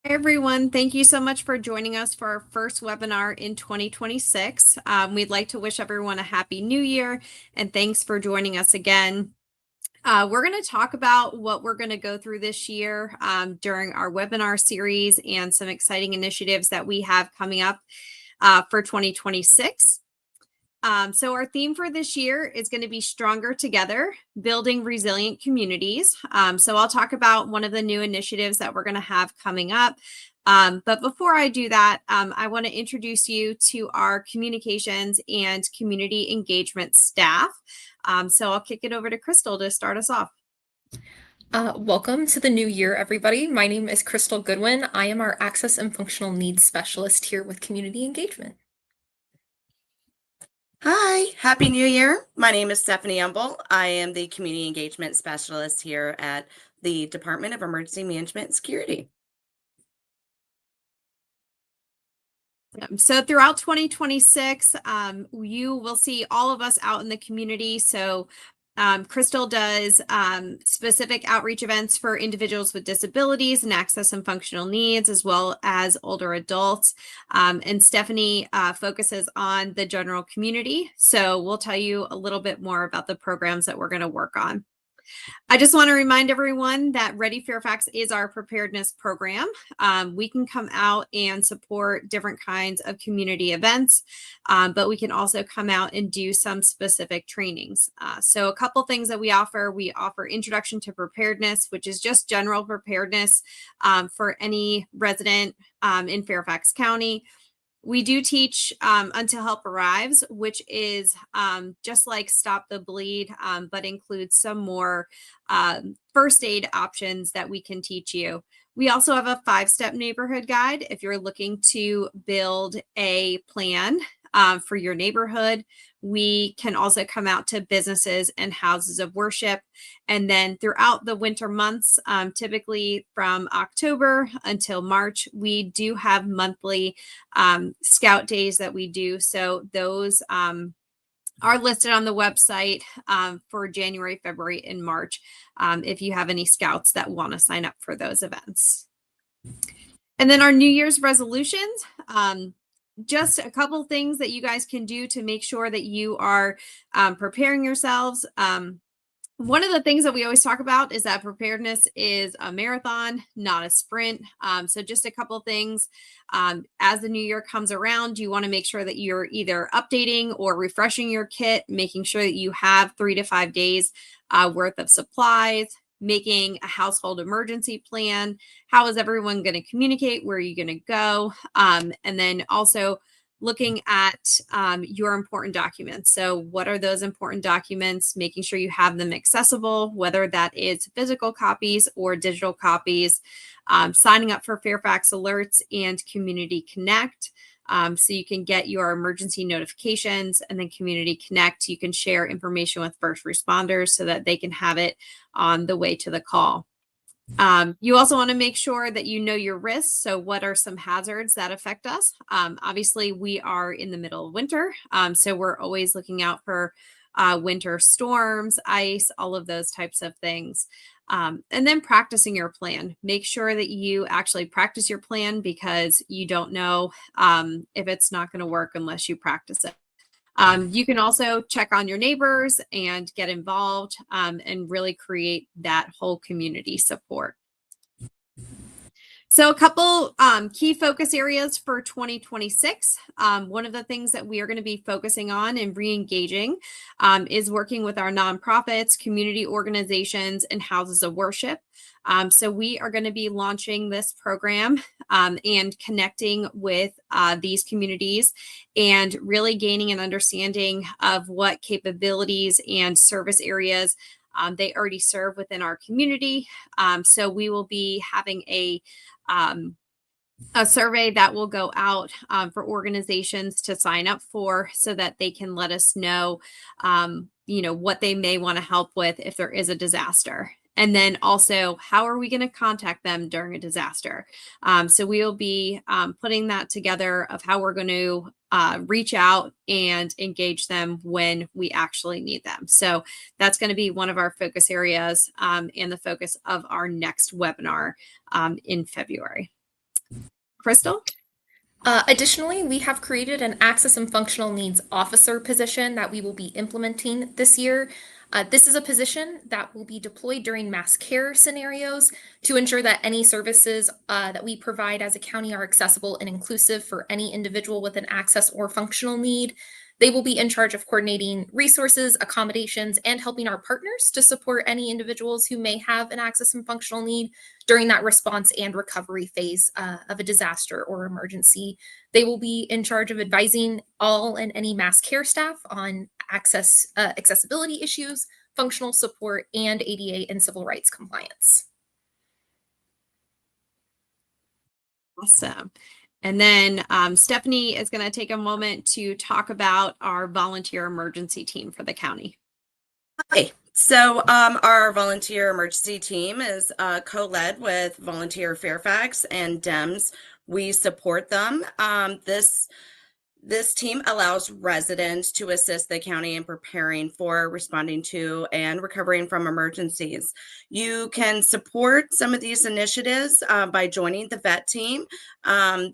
Hi, everyone. Thank you so much for joining us for our first webinar in 2026. We'd like to wish everyone a happy new year and thanks for joining us again. We're going to talk about what we're going to go through this year during our webinar series and some exciting initiatives that we have coming up for 2026. So our theme for this year is going to be Stronger Together, Building Resilient Communities. So I'll talk about one of the new initiatives that we're going to have coming up. But before I do that, I want to introduce you to our communications and community engagement staff. So I'll kick it over to Crystal to start us off. Welcome to the new year, everybody. My name is Crystal Goodwin. I am our Access and Functional Needs Specialist here with Community Engagement. Hi, Happy New Year. My name is Stephanie Umbel. I am the Community Engagement Specialist here at the Department of Emergency Management and Security. So throughout 2026, you will see all of us out in the community. So Crystal does specific outreach events for individuals with disabilities and access and functional needs, as well as older adults. And Stephanie focuses on the general community. So we'll tell you a little bit more about the programs that we're going to work on. I just want to remind everyone that Ready Fairfax is our preparedness program. We can come out and support different kinds of community events, but we can also come out and do some specific trainings. So a couple things that we offer Introduction to Preparedness, which is just general preparedness for any resident in Fairfax County. We do teach Until Help Arrives, which is just like Stop the Bleed, but includes some more first aid options that we can teach you. We also have a 5-step neighborhood guide if you're looking to build a plan for your neighborhood. We can also come out to businesses and houses of worship. And then throughout the winter months, typically from October until March, we do have monthly scout days that we do. So those are listed on the website for January, February, and March if you have any scouts that want to sign up for those events. And then our New Year's resolutions. Just a couple things that you guys can do to make sure that you are preparing yourselves. One of the things that we always talk about is that preparedness is a marathon, not a sprint. So just a couple things. As the new year comes around, you want to make sure that you're either updating or refreshing your kit, making sure that you have 3 to 5 days worth of supplies, making a household emergency plan. How is everyone going to communicate? Where are you going to go? And then also looking at your important documents. So what are those important documents? Making sure you have them accessible, whether that is physical copies or digital copies. Signing up for Fairfax Alerts and Community Connect. So you can get your emergency notifications, and then Community Connect, you can share information with first responders so that they can have it on the way to the call. You also want to make sure that you know your risks. So what are some hazards that affect us? Obviously, we are in the middle of winter, so we're always looking out for winter storms, ice, all of those types of things. And then practicing your plan. Make sure that you actually practice your plan, because you don't know if it's not going to work unless you practice it. You can also check on your neighbors and get involved and really create that whole community support. So a couple key focus areas for 2026. One of the things that we are going to be focusing on and re-engaging is working with our nonprofits, community organizations, and houses of worship. So we are going to be launching this program and connecting with these communities and really gaining an understanding of what capabilities and service areas they already serve within our community. So we will be having a survey that will go out for organizations to sign up for, so that they can let us know, what they may want to help with if there is a disaster. And then also, how are we going to contact them during a disaster? So we will be putting that together of how we're going to reach out and engage them when we actually need them. So that's going to be one of our focus areas and the focus of our next webinar in February. Crystal? Additionally, we have created an Access and Functional Needs Officer position that we will be implementing this year. This is a position that will be deployed during mass care scenarios to ensure that any services that we provide as a county are accessible and inclusive for any individual with an access or functional need. They will be in charge of coordinating resources, accommodations, and helping our partners to support any individuals who may have an access and functional need during that response and recovery phase of a disaster or emergency. They will be in charge of advising all and any mass care staff on accessibility issues, functional support, and ADA and civil rights compliance. Awesome. And then Stephanie is going to take a moment to talk about our volunteer emergency team for the county. Hi. So our volunteer emergency team is co-led with Volunteer Fairfax and DEMS. We support them. This team allows residents to assist the county in preparing for, responding to, and recovering from emergencies. You can support some of these initiatives by joining the VET team.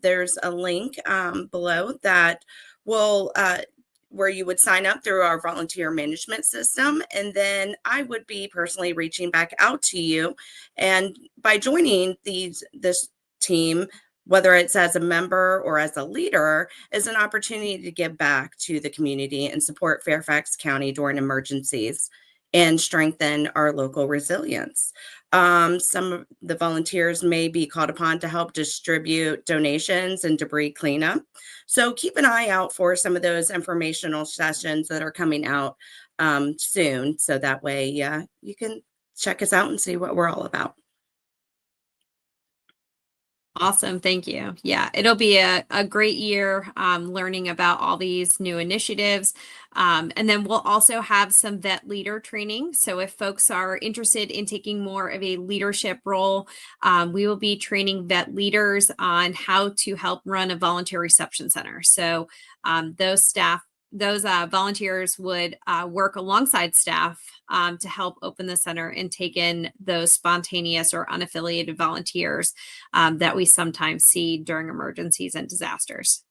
There's a link below that will where you would sign up through our volunteer management system. And then I would be personally reaching back out to you. And by joining this team, whether it's as a member or as a leader, is an opportunity to give back to the community and support Fairfax County during emergencies and strengthen our local resilience. Some of the volunteers may be called upon to help distribute donations and debris cleanup. So keep an eye out for some of those informational sessions that are coming out soon. So that way you can check us out and see what we're all about. Awesome. Thank you. Yeah, it'll be a great year learning about all these new initiatives. And then we'll also have some vet leader training. So if folks are interested in taking more of a leadership role, we will be training vet leaders on how to help run a volunteer reception center. So those volunteers would work alongside staff to help open the center and take in those spontaneous or unaffiliated volunteers that we sometimes see during emergencies and disasters.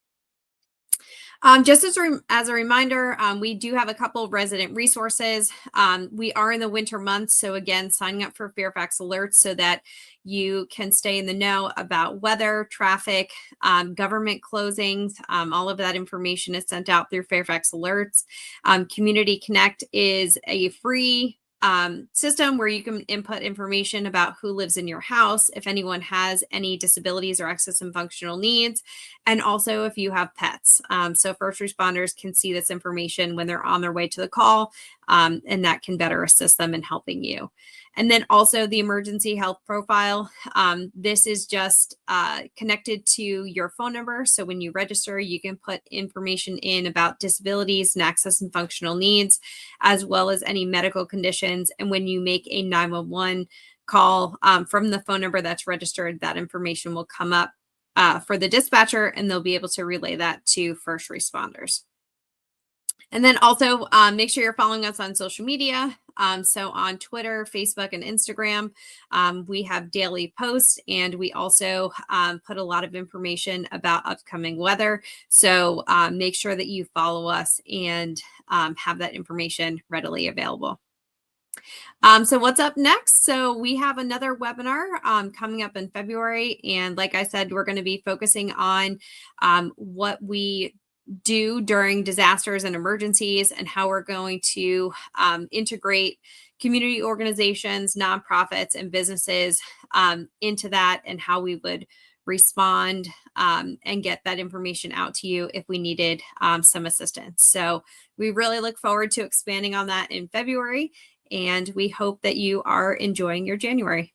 Just as a reminder, we do have a couple of resident resources. We are in the winter months. So again, signing up for Fairfax alerts so that you can stay in the know about weather, traffic, government closings. All of that information is sent out through Fairfax alerts. Community Connect is a free system where you can input information about who lives in your house, if anyone has any disabilities or access and functional needs, and also if you have pets. So first responders can see this information when they're on their way to the call, and that can better assist them in helping you. And then also the emergency health profile. This is just connected to your phone number. So when you register, you can put information in about disabilities and access and functional needs, as well as any medical conditions. And when you make a 911 call from the phone number that's registered, that information will come up for the dispatcher, and they'll be able to relay that to first responders. And then also make sure you're following us on social media. So on Twitter, Facebook, and Instagram, we have daily posts, and we also put a lot of information about upcoming weather. So make sure that you follow us and have that information readily available. So what's up next? So we have another webinar coming up in February. And like I said, we're going to be focusing on what we do during disasters and emergencies, and how we're going to integrate community organizations, nonprofits, and businesses into that, and how we would respond and get that information out to you if we needed some assistance. So we really look forward to expanding on that in February, and we hope that you are enjoying your January.